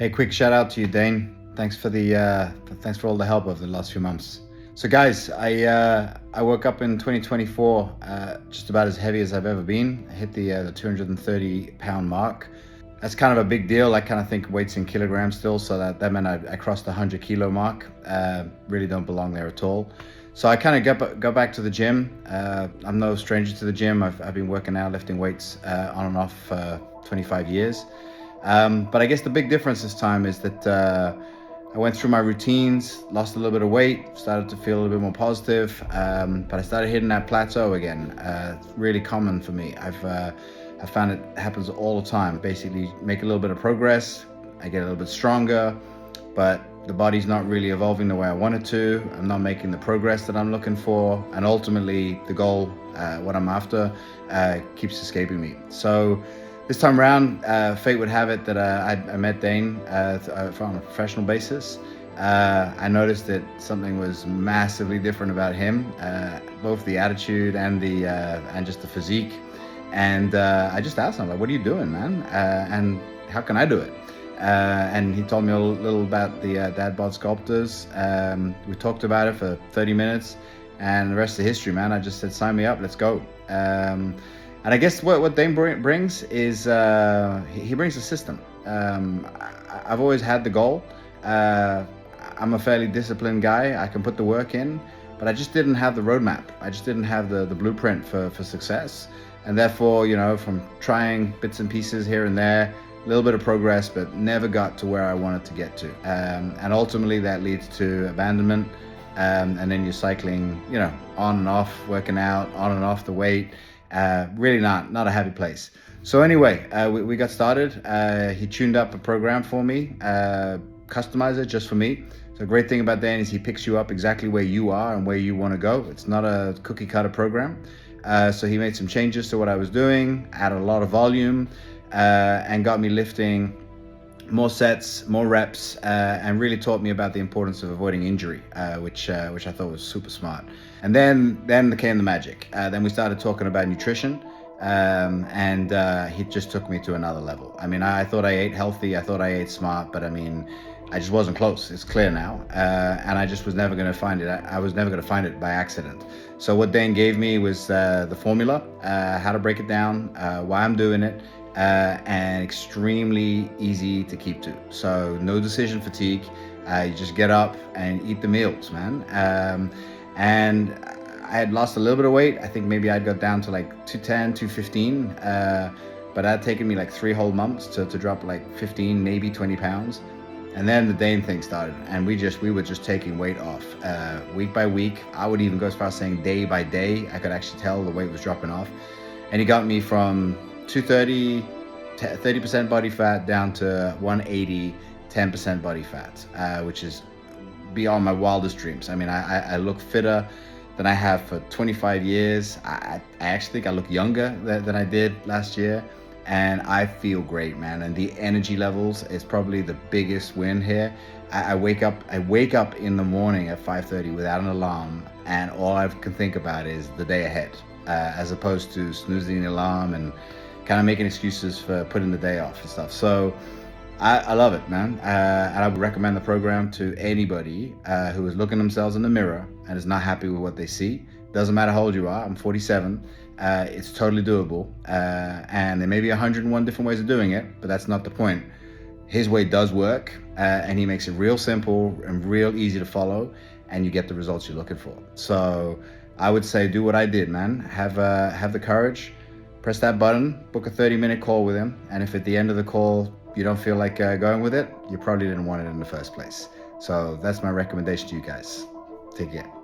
Hey, quick shout out to you, Dane. Thanks for all the help over the last few months. So guys, I woke up in 2024 just about as heavy as I've ever been. I hit the 230 pound mark. That's kind of a big deal. I kind of think weights in kilograms still, so that meant I crossed the 100 kilo mark. Really don't belong there at all. So I kind of go back to the gym. I'm no stranger to the gym. I've been working out, lifting weights on and off for 25 years. But I guess the big difference this time is that I went through my routines, lost a little bit of weight, started to feel a little bit more positive, but I started hitting that plateau again. It's really common for me. I found it happens all the time. Basically, make a little bit of progress, I get a little bit stronger, but the body's not really evolving the way I want it to. I'm not making the progress that I'm looking for, and ultimately the goal, what I'm after, keeps escaping me. So this time around, fate would have it that I met Dane on a professional basis. I noticed that something was massively different about him, both the attitude and just the physique. And I just asked him, like, what are you doing, man? And how can I do it? And he told me a little about the Dad Bod Sculptors. We talked about it for 30 minutes, and the rest is history, man. I just said, sign me up, let's go. And I guess what Dane brings is he brings a system. I've always had the goal. I'm a fairly disciplined guy. I can put the work in, but I just didn't have the roadmap. I just didn't have the blueprint for success. And therefore, you know, from trying bits and pieces here and there, a little bit of progress, but never got to where I wanted to get to. And ultimately that leads to abandonment. And then you're cycling, you know, on and off, working out, on and off the weight. Really not a happy place. So anyway, we got started. He tuned up a program for me, customized it just for me. So the great thing about Dan is he picks you up exactly where you are and where you want to go. It's not a cookie cutter program. So he made some changes to what I was doing, added a lot of volume, and got me lifting more sets, more reps, and really taught me about the importance of avoiding injury, which I thought was super smart. And then came the magic. Then we started talking about nutrition, and he just took me to another level. I mean, I thought I ate healthy, I thought I ate smart, but I mean, I just wasn't close. It's clear now, and I just was never going to find it. I was never going to find it by accident. So what Dane gave me was the formula, how to break it down, why I'm doing it, and extremely easy to keep to. So no decision fatigue. You just get up and eat the meals, man. And I had lost a little bit of weight. I think maybe I'd got down to like 210, 215, but that had taken me like 3 whole months to drop like 15, maybe 20 pounds. And then the Dane thing started, and we were just taking weight off week by week. I would even go as far as saying day by day. I could actually tell the weight was dropping off. And he got me from 230, 30% body fat down to 180, 10% body fat, which is beyond my wildest dreams. I mean, I look fitter than I have for 25 years. I actually think I look younger than I did last year. And I feel great, man. And the energy levels is probably the biggest win here. I wake up in the morning at 5:30 without an alarm, and all I can think about is the day ahead, as opposed to snoozing the alarm and kind of making excuses for putting the day off and stuff. So I love it, man. And I would recommend the program to anybody who is looking themselves in the mirror and is not happy with what they see. Doesn't matter how old you are. I'm 47. It's totally doable. And there may be 101 different ways of doing it, but that's not the point. His way does work, and he makes it real simple and real easy to follow, and you get the results you're looking for. So I would say do what I did, man. Have the courage, press that button, book a 30-minute call with him, and if at the end of the call you don't feel like going with it, you probably didn't want it in the first place. So that's my recommendation to you guys. Take care.